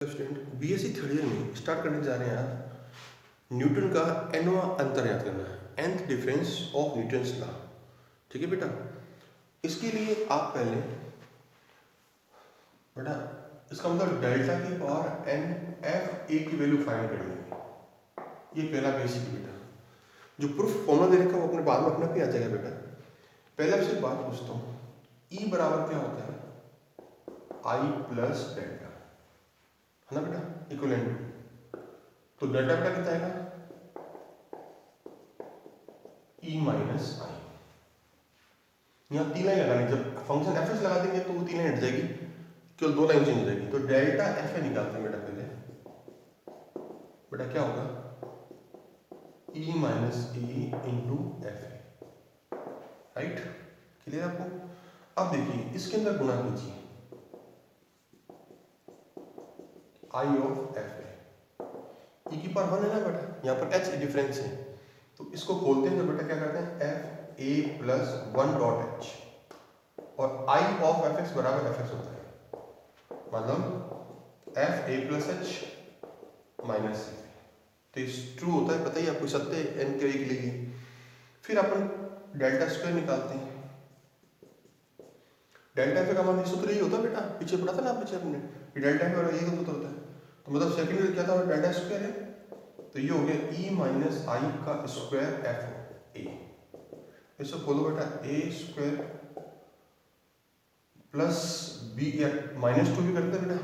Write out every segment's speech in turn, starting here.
Student BSc third year में start करने जा रहे हैं यार न्यूटन का एनवा अंतर याद करना है nth difference of Newton's law. ठीक है बेटा, इसके लिए आप पहले बेटा इसका मतलब डेल्टा की पावर एन एफ ए की वैल्यू फाइंड करनी है। ये पहला बेसिक है बेटा। जो प्रूफ फॉर्मूला दे रखा है वो अपने बाद में अपना भी आ जाएगा बेटा। पहले आपसे एक बात पूछता हूँ, ई बराबर क्या होता है? आई प्लस डेल्टा, है ना बेटा, इक्विवेलेंट। तो डेल्टा बेटा कितना आएगा? ई माइनस आई। यहाँ तीन लाइन लगानी, जब फंक्शन एफ एस लगा देंगे तो वो तीन लाइन हट जाएगी, केवल दो लाइन चेंज हो जाएगी। तो डेल्टा एफ ए निकालते हैं बेटा पहले। बेटा क्या होगा? E minus a into f a, right? Clear आपको? अब देखिए इसके अंदर गुणा कीजिए आई ऑफ एफ ए। ई की पावर वन है ना बेटा, यहाँ पर एच डिफरेंस है, तो इसको खोलते हैं तो बेटा क्या करते हैं? F a plus one dot h, और आई ऑफ एफ एक्स बराबर एफ एक्स होता है, मतलब f a plus h minus c. तो इस ट्रू होता है, पता ही आपको, सत्य एन के लिए। फिर अपन डेल्टा स्क्वायर निकालते हैं। डेल्टा एफ का मान सूत्र यही होता है बेटा, पीछे पढ़ा था ना पीछे अपने, डेल्टा एफ और यही सूत्र होता है। तो मतलब सेकंड क्या था? डेल्टा स्क्वायर है, तो ये हो गया ई माइनस आई का स्क्वायर एफ ए। इसको खोलो बेटा, ए स्क्वायर प्लस बी, या माइनस टू भी करते हैं बेटा,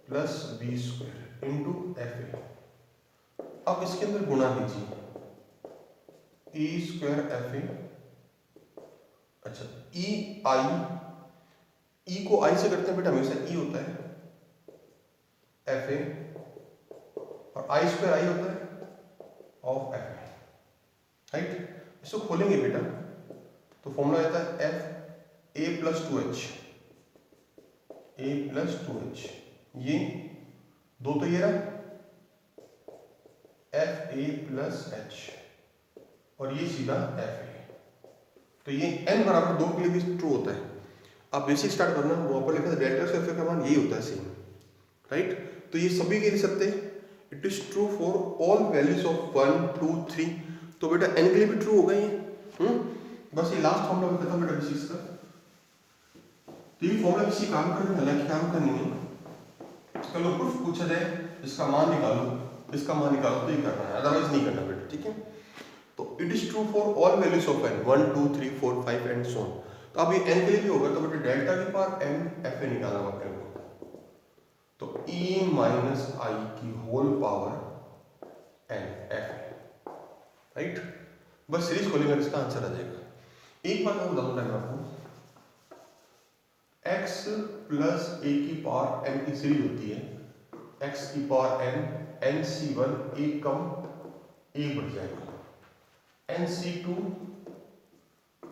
plus b square into f a. अब इसके अंदर गुणा कीजिए, ई स्क्वायर एफ ए। अच्छा, ई आई, ई को आई से करते हैं बेटा, हमेशा ई होता है एफ ए, और आई स्क्वायर आई होता है ऑफ एफ ए, राइट? इसको खोलेंगे बेटा तो फॉर्मूला आता है F a plus two H, A plus two H, ये दो तो ये रहा एफ ए प्लस एच, और ये सीधा एफ ए। तो ये n बराबर दो के लिए भी ट्रू होता है। आप बेसिक स्टार्ट करना, वहां पर लिखा था डेल्टा से एफ ए का मान यही होता है सेम, राइट? तो ये सभी के लिए सत्य है। It is true for all values of 1 2 3। तो बेटा n के लिए भी ट्रू होगा ये। बस ये लास्ट फॉर्मूला में खत्म बेटा बेसिक्स का। तो ये फॉर्मूला किसी काम का नहीं, हालांकि काम का नहीं है। चलो प्रूफ पूछा जाए, इसका मान निकालो, इसका मान निकालो, तो ये करना है, अदरवाइज नहीं करना बेटा, ठीक है? तो it is true for all values of n 1 2 3 4 5 and so on. तो अब ये n के लिए भी होगा, तो बेटा डेल्टा की पावर n एफ ए निकालना होगा अपने को। तो e माइनस आई की whole power n f a, right? बस सीरीज खोलेंगे, इसका आंसर आ जाएगा। एक बात मैं बताऊंगा आपको, x प्लस a की पावर n की सीरीज होती है, x की पावर n, nc1 एक कम a बढ़ जाएगा, nc2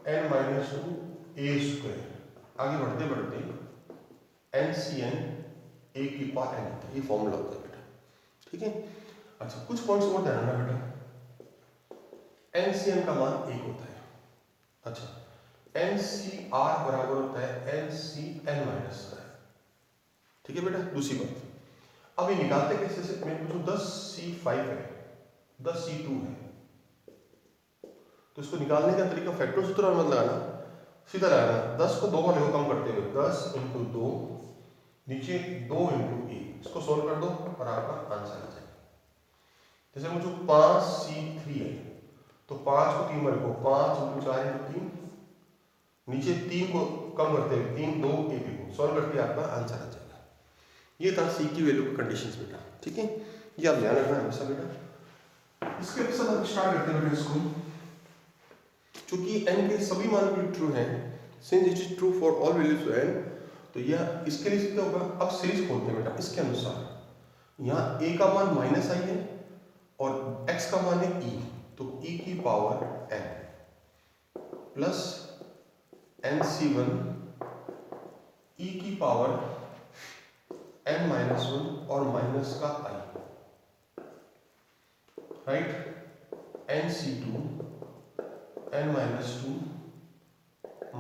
n माइनस टू ए स्क्वायर, आगे बढ़ते बढ़ते ncn a की पावर n होता है। ये फॉर्मूला होता है बेटा, ठीक है? अच्छा, कुछ पॉइंट्स और ध्यान रखना बेटा। ncn का मान एक होता है। अच्छा, ncr बराबर होता है ncn माइनस का, ठीक है बेटा? दूसरी बात, अब ये निकालते कैसे से? मैं पूछूं 10c5 है, 10c2 है, तो इसको निकालने का तरीका फैक्टर सूत्र मत लगाना, सीधा लगाना। 10 को 2 बार लिखो कम करते हुए, 10 इंटू 2, नीचे 2 इंटू ए, इसको सोल्व कर दो और आपका आंसर आ जाएगा। जैसे मुझे 5c3 है, तो 5 को 3 बार लिखो, 5 इंटू 4 इंटू 3, नीचे 3 को कम करते हुए 3 2 1 लिखो, सोल्व करके आपका आंसर आ जाएगा। ये था सी की वैल्यू का कंडीशंस बेटा, ठीक है? ये आप ध्यान रखना हमेशा बेटा। इसके साथ हम स्टार्ट करते हैं बेटा इसको। चूंकि n के सभी मान भी ट्रू हैं, since it is true for all values of n, तो यह इसके लिए कितना होगा? अब सीरीज खोलते हैं बेटा इसके अनुसार। यहाँ a का मान माइनस आई है और x का मान है e, तो e की power n plus nc1 e की पावर n माइनस 1 और माइनस का i, right? nc2 n minus 2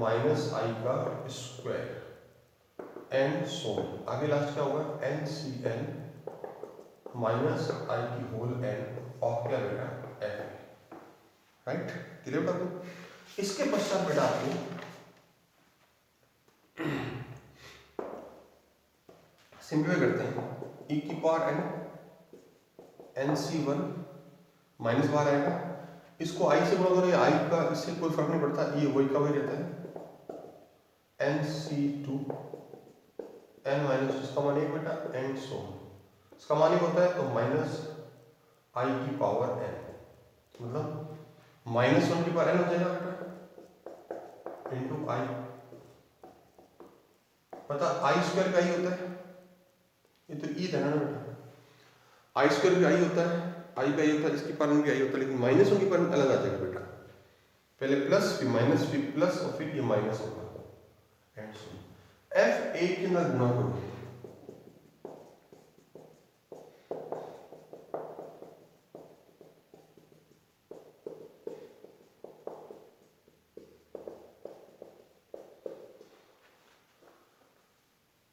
minus i का स्क्वायर, एंड सो आगे लास्ट क्या होगा n c n minus i की होल एन ऑफ क्या बेटा एफ, राइट। क्लियर बेटा आपको। इसके पश्चात बेटा आपको सिंप्लीफाई करते हैं, ई की power n n c one minus बार आएगा, इसको आई से गुणा करो, आई का इससे कोई फर्क नहीं पड़ता, ये वही का वही रहता है, n c two n minus इसका मान एक बेटा एंड सो इसका मान एक होता है, तो माइनस आई की पावर एन, मतलब माइनस वन की पावर एन हो जाएगा बेटा इंटू आई, पता आई स्क्वायर का आई होता है, ये तो ई था ना बेटा, आई स्क्वायर भी आई होता है, आई का आई होता है, इसकी पावर भी आई होता है, लेकिन माइनस वन की पावर अलग आ जाएगा बेटा, पहले प्लस फिर माइनस फिर प्लस और फिर ये माइनस होगा एंड सो एफ ए के अंदर गुणा करो,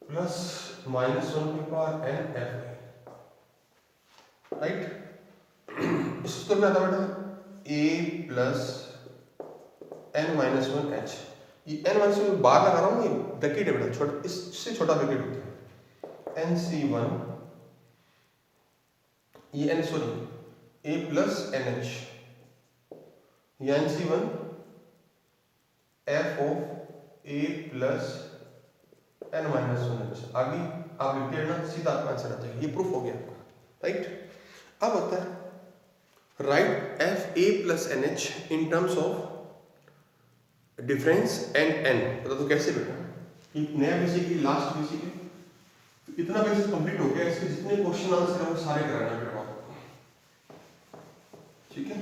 प्लस माइनस वन की पावर एन एफ, राइट। इस सूत्र में आता बेटा a plus n minus one h, ये एन माइनस वन बार लगा रहा हूँ, ये ब्रैकेट है बेटा, छोटा इससे छोटा ब्रैकेट होता है, एन सी वन ये n sorry a plus n h, ये n c one f of a plus n minus one h, आगे आप लिखते हैं ना, सीधा आपका आंसर आ जाएगा, ये प्रूफ हो गया आपका, राइट। अब होता है right f a plus n h in terms of difference and n, बता तो कैसे बेटा, ये नया बेसिक की लास्ट बेसिक है, इतना बेसिक कंप्लीट हो गया, इसके जितने क्वेश्चन आंसर है वो सारे कराना बेटा आपको, ठीक है।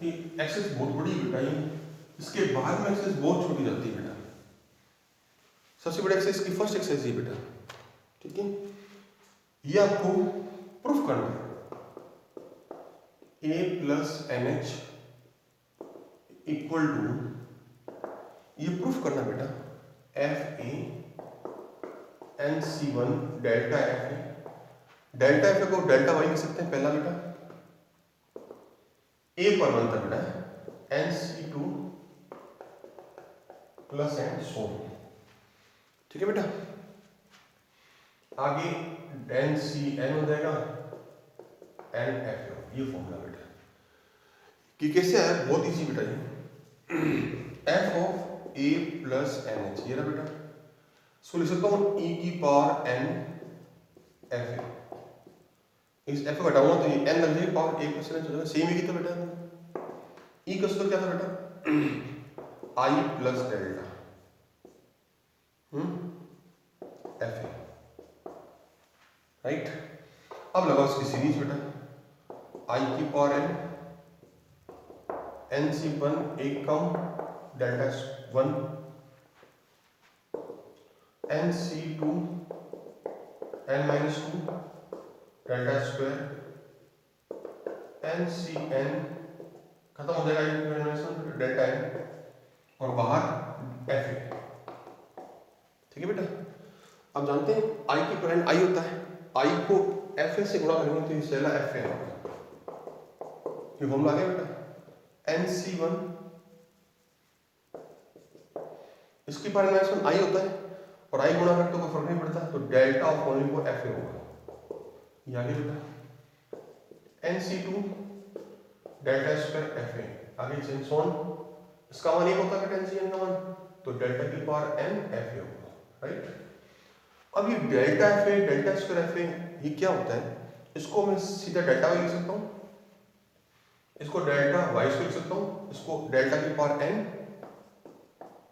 ये एक्सेस बहुत बड़ी बेटा, ये इसके बाद में एक्सेस बहुत छोटी जाती है बेटा, सबसे बड़ी एक्सेस की फर्स्ट एक्सेस ये बेटा, ठीक है। ये आपको प्रूफ करना है, a plus n h equal to, ये प्रूफ करना बेटा f a n c one delta f a, delta f a को डेल्टा वाई लिख सकते हैं पहला बेटा, ए पर बनता बेटा n c two plus and so, ठीक है बेटा। आगे एन सी एन हो जाएगा एन एफ ए, ये फॉर्मूला बेटा कि कैसे आया, बहुत इजी बेटा, ये f of a plus n h, ये रहा बेटा, इसको लिख सकता हूँ ई की पावर एन एफ ए, इस एफ को घटाऊंगा तो ये एन लग जाएगी, पावर ए प्लस एन एच हो जाएगा, सेम ही था बेटा, ई का सूत्र क्या था बेटा i plus delta f a, right. अब लगाओ इसकी सीरीज बेटा, आई की पावर एन सी वन एक कम delta one, n c two n minus two delta square, n c n खत्म हो जाएगा डेल्टा एन और बाहर एफ ए, ठीक है बेटा। अब जानते हैं आई की करंट आई होता है, आई को एफ ए से गुणा करेंगे तो ये सेला एफ ए होगा, ये फॉर्मूला आ गया बेटा, एन सी वन इसकी पावर माइनस वन आई होता है और आई गुणा करते तो कोई फर्क नहीं पड़ता, तो डेल्टा ऑफ ओनली को एफ ए होगा, ये आगे बेटा n c two delta square f a, आगे चेंज ऑन, इसका मान एक होता है बेटा एन सी एन का मान, तो डेल्टा की पावर एन एफ ए होगा, राइट। अब ये delta f a delta square f ए ये क्या होता है, इसको मैं सीधा डेल्टा वाई लिख सकता हूँ, इसको डेल्टा वाई स्क्वायर लिख सकता हूँ, इसको डेल्टा की पावर एन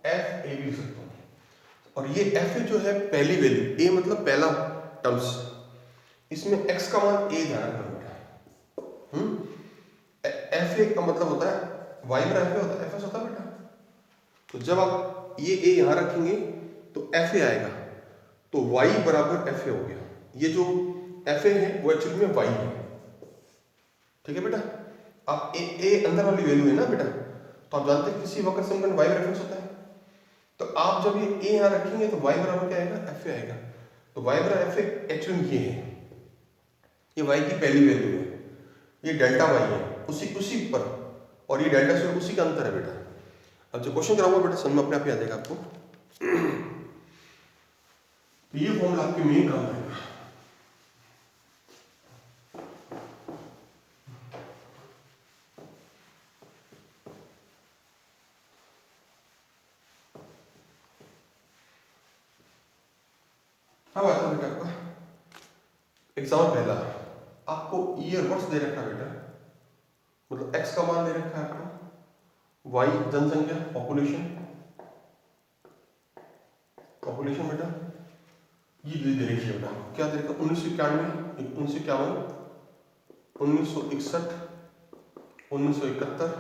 एफ ए भी लिख सकता हूँ, और ये एफ ए जो है पहली वैल्यू, ए मतलब पहला टर्म्स, इसमें एक्स का मान ए ध्यान रखना बेटा, एफ ए का मतलब होता है वाई में एफ ए होता है, एफ एस होता है बेटा, तो जब आप ये ए यहाँ रखेंगे तो एफ ए आएगा, तो वाई बराबर एफ ए हो गया, ये जो एफ ए है वो एक्चुअली में वाई है, ठीक है बेटा। अब ए अंदर वाली वैल्यू है ना बेटा, तो आप जानते हैं किसी वक्र समीकरण वाई रेफरेंस होता है, तो आप जब ये ए यहाँ रखेंगे तो y बराबर क्या आएगा, एफ ए आएगा। तो y बराबर एफ ए एक्चुअली ये है, ये y की पहली वैल्यू है, ये डेल्टा y है उसी पर, और ये डेल्टा से उसी का अंतर है बेटा। अब जो क्वेश्चन कराऊंगा बेटा समझ में अपने आप ही आ जाएगा आपको। तो ये फॉर्मूला आपके मेन काम आएगा। अब आता है बेटा आपका एग्जाम्पल पहला, आपको ईयर वर्ष दे रखा है बेटा, मतलब x का मान दे रखा है आपको, y जनसंख्या पॉपुलेशन बेटा ये दे रखी है बेटा, क्या दे रखा, 1991, 1951, 1961, 1971,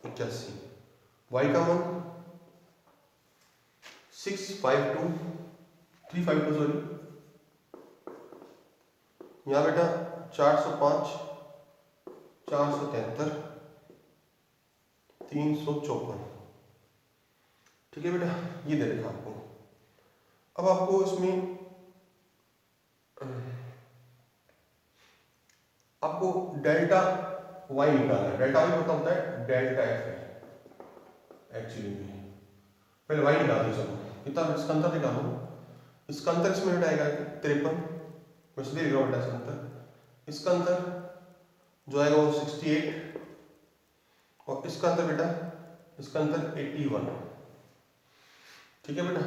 81। y का मान 352 सॉरी, यहाँ बेटा 405, 473, 354। ठीक है बेटा, ये दे रखा आपको। अब आपको इसमें आपको डेल्टा y निकालना है। डेल्टा y पता होता है डेल्टा f है एक्चुअली में। पहले y निकाल दो, चलो कितना इसका अंतर निकालो। इसका अंतर इसमें बेटा आएगा 53, मैं सीधे लिख रहा हूँ बेटा इसका अंतर। इसका अंतर जो आएगा वो 68, और इसका अंतर बेटा, इसका अंतर 81। ठीक है बेटा,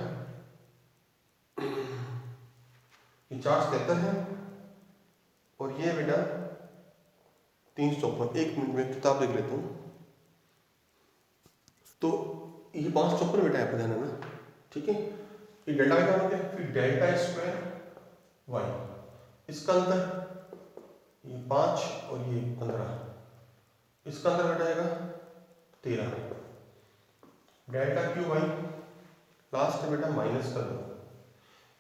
ये 473 है और ये बेटा 354। एक मिनट में किताब देख लेता हूँ। तो ये 554 बेटा यहाँ पे ध्यान है ना, ठीक है। ये डेल्टा y का मतलब है, फिर डेल्टा स्क्वायर y, इसका अंतर ये 5 और ये 15, इसका अंतर बेटा आएगा 13। डेल्टा क्यू y लास्ट में बेटा माइनस कर दो।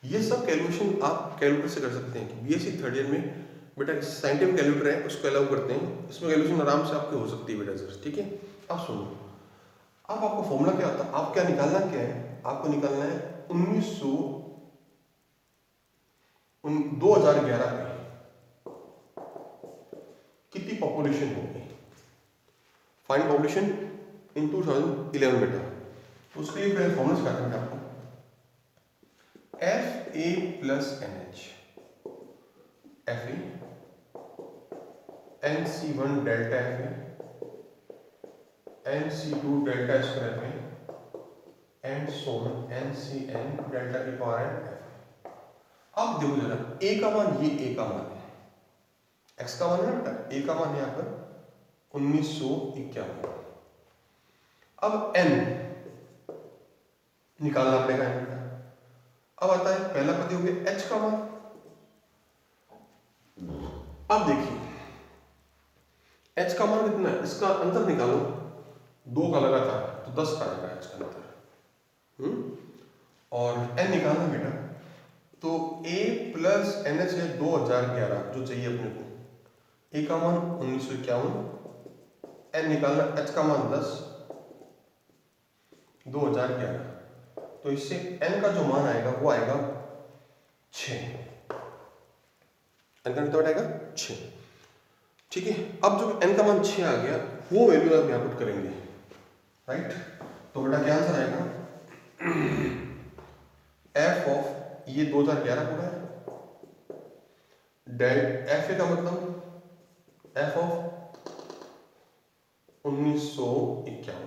ये सब कैलकुलेशन आप कैलकुलेटर से कर सकते हैं कि बीएससी थर्ड ईयर में बेटा साइंटिफिक कैलकुलेटर है उसको अलाउ करते हैं, इसमें कैलकुलेशन आराम से आपकी हो सकती है बेटा सर। ठीक है, अब सुनो, अब आपको फॉर्मूला क्या होता है, आप क्या निकालना क्या है, आपको निकालना है 2011 में कितनी पॉपुलेशन होगी, फाइंड पॉपुलेशन इन 2011 बेटा। उसके लिए पहले फॉर्मूला सिखाते हैं आपको, f a plus n h, f a n c one delta f a, n c two delta square f a, and so on n c n delta के power n f. अब देखो जरा, ए का मान, ये ए का मान है, एक्स का मान है बेटा, ए का मान है यहाँ पर 1951। अब एन निकालना पड़ेगा बेटा। अब आता है पहला पद हो गया एच का मान। अब देखिए एच का मान कितना है, इसका अंतर निकालो, 2 का लगा था तो 10 का आएगा एच का अंतर। और एन निकालना बेटा, तो ए प्लस एन एच है 2011 जो चाहिए अपने को। ए का मान 1951, एन निकालना, एच का मान 10, 2011, तो इससे n का जो मान आएगा वो आएगा 6। n का कितना आएगा 6। ठीक है, अब जब n का मान 6 आ गया, वो वैल्यू आप यहाँ पुट करेंगे, राइट। तो बेटा क्या आंसर आएगा, f ऑफ ये 2011 पूरा है, डेल f का मतलब f ऑफ 1951,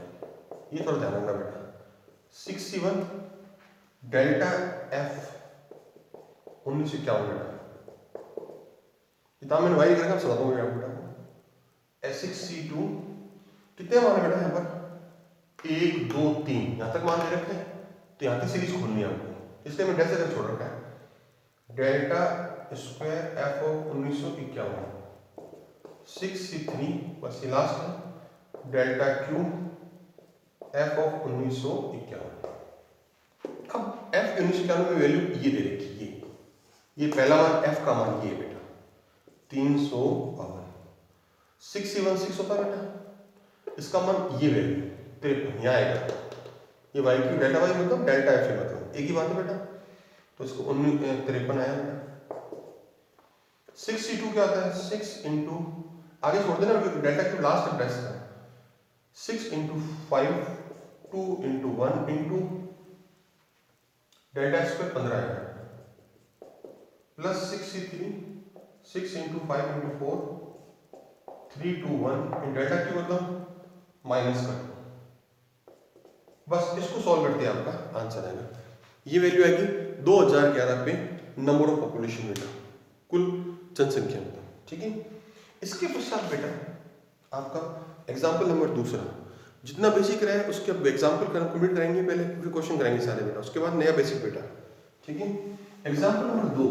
ये थोड़ा ध्यान रखना बेटा। 61 डेल्टा एफ 1951 बेटा, मैंने वाई करके समझा दूंगा बेटा। S6C2 कितने मान है बेटा यहाँ पर, 1 2 3 यहाँ तक मान दे रखे हैं, तो यहाँ की सीरीज खोलनी है आपको, इसलिए मैं डेल्टा तक छोड़ रखा है। Delta square F of 1951, 6C3 बस ये लास्ट है, डेल्टा क्यू एफ ऑफ 1951। अब एफ 1991 में वैल्यू ये दे रखी है, ये पहला मान एफ का मान ये बेटा 352, 6 होता है बेटा, इसका मान ये वैल्यू 53 यहाँ आएगा, ये वाई क्यू डेल्टा वाई मतलब डेल्टा एफ मतलब एक ही बात है बेटा। तो इसको 53 आया बेटा। 6c2 क्या आता है 6 इंटू आगे छोड़ देना क्योंकि डेल्टा क्यू लास्ट एड्रेस है। 6 into 5 2 into 1 into delta square 15 आएगा plus 6c3 6 into 5 into 4 3 2 1 delta Q मतलब माइनस कर दो। बस इसको सॉल्व करते हैं आपका आंसर आएगा। ये वैल्यू आएगी 2011 पे नंबर ऑफ पॉपुलेशन बेटा, कुल जनसंख्या में। ठीक है, इसके पश्चात बेटा आपका एग्जाम्पल नंबर दूसरा, जितना बेसिक रहे उसके अब एग्जाम्पल कंप्लीट करेंगे पहले, फिर क्वेश्चन करेंगे सारे बेटा, उसके बाद नया बेसिक बेटा। ठीक है, एग्जाम्पल नंबर 2।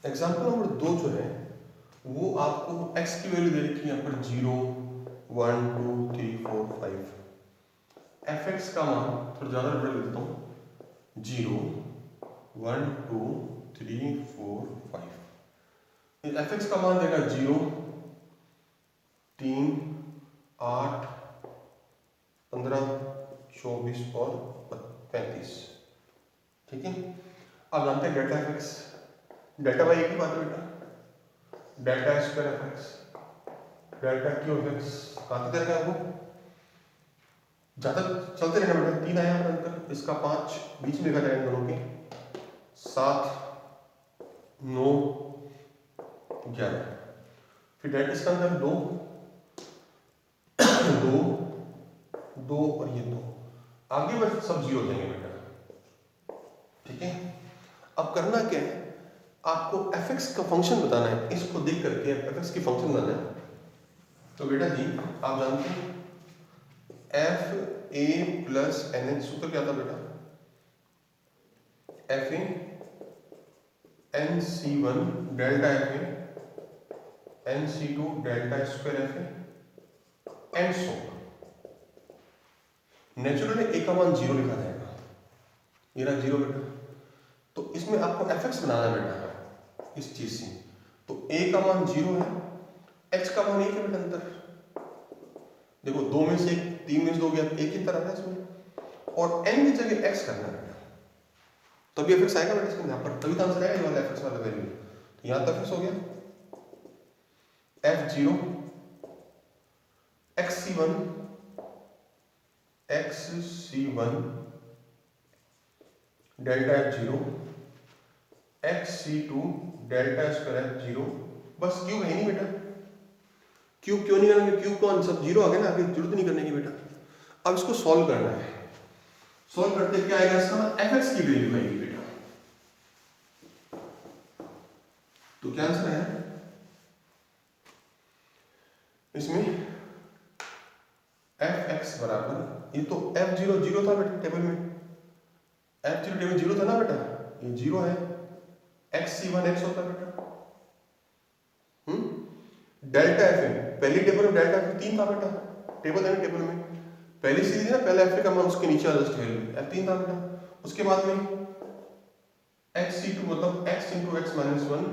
एग्जाम्पल नंबर 2 जो है वो आपको x की वैल्यू दे रखी है यहाँ पर 0 1 2 3 4 5। fx का मान थोड़ा ज़्यादा बड़ा लिख देता हूँ 0 1 2 3 4 5। fx का मान देगा 0 3 8 15 24 और 35। ठीक है, अब जानते हैं डेल्टा fx डेल्टा वाई एक ही बात है बेटा, delta square F x delta Q F x आते रहेगा वो ज़्यादा चलते रहेगा बेटा। 3 आया अंतर, इसका 5 बीच में लिखा जाएगा दोनों के 7 9 11। फिर डेल्टा इसका अंदर 2 2 2 और ये 2 आगे बस सब जीरो हो जाएंगे बेटा। ठीक है, अब करना क्या है, आपको fx का फंक्शन बताना है, इसको देख करके fx की फंक्शन बनाना है। तो बेटा जी आप जानते हैं f a plus n h सूत्र क्या था बेटा, f a n c one delta f a n c two delta square f a and so. Naturally a का मान 0 लिखा जाएगा, ये रहा 0 बेटा। तो इसमें आपको fx बनाना है बेटा इस चीज से। तो a का मान 0 है, h का मान 1 है बेटा अंतर। देखो 2 में से 3 में से 2 गया, 1 ही तरह है इसमें, और n की जगह x करना है बेटा, तभी fx आएगा बेटा इसमें यहाँ पर, तभी तो आंसर आएगा ये वाला fx वाला वैल्यू। तो यहाँ तक fx हो गया f0 xc1 delta f0 xc2 delta square f0। बस क्यूब है नहीं बेटा, क्यूब क्यों नहीं करेंगे, क्यूब कौन सब 0 आ गया ना, आगे जरूरत नहीं करने की बेटा। अब इसको सॉल्व करना है, सॉल्व करते क्या आएगा इसका fx की वैल्यू आएगी बेटा। तो क्या आंसर है इसमें fx बराबर, ये तो f0 0 था बेटा टेबल में, f0 टेबल 0 था ना बेटा, ये 0 है, xc1 x होता बेटा। डेल्टा एफ पहली टेबल में डेल्टा एफ 3 था बेटा, टेबल है ना, टेबल में पहली सीरीज है ना, पहला एफ का मान उसके नीचे वाला जस्ट वैल्यू f3 था बेटा। उसके बाद में xc2 मतलब x into x minus 1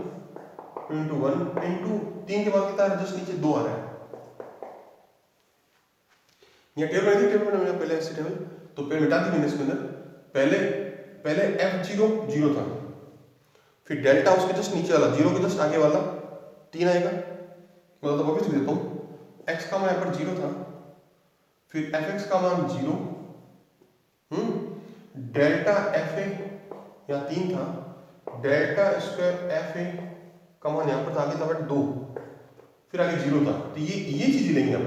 into 1 into 3 के बाद कितना है, जस्ट नीचे 2 आ रहा है। यहाँ टेबल में थी, टेबल में पहले ऐसे टेबल, तो पहले मिटा दी मैंने इसके अंदर, पहले f0 0 था, फिर डेल्टा उसके जस्ट नीचे वाला 0 के जस्ट आगे वाला 3 आएगा, मतलब तो वापस देता हूँ, x का मान यहाँ पर 0 था, फिर fx का मान 0, डेल्टा fa यहाँ 3 था, डेल्टा स्क्वायर fa का मान यहाँ पर आगे था बट 2, फिर आगे 0 था। तो ये चीज लेंगे हम,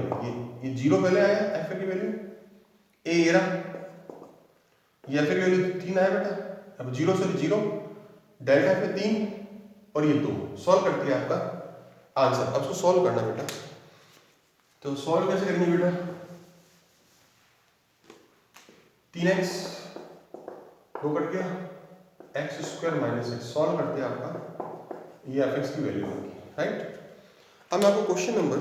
ये 0 पहले आया fa की वैल्यू, a ये रहा, ये fa की वैल्यू 3 आया बेटा, अब 0 से 0 डेल्टा fa 3 और ये 2, सॉल्व करती है आपका आंसर। अब इसको सॉल्व करना बेटा, तो सॉल्व कैसे करेंगे बेटा, 3x 2 कट गया, x square minus x, solve करते हैं आपका ये fx की वैल्यू होगी, राइट। अब मैं आपको क्वेश्चन नंबर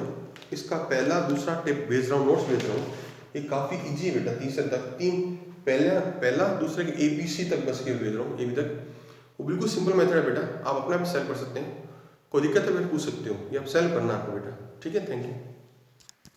इसका पहला दूसरा टिप भेज रहा हूँ, नोट्स भेज रहा हूँ, ये काफ़ी इजी है बेटा, तीसरे तक तीन पहला दूसरे के ABC तक बस के भेज रहा हूँ, AB तक। वो बिल्कुल सिंपल मेथड है बेटा, आप अपना भी सॉल्व कर सकते हैं। कोई दिक्कत है बेटा पूछ सकते हो, ये आप सॉल्व करना आपको बेटा। ठीक है, थैंक यू।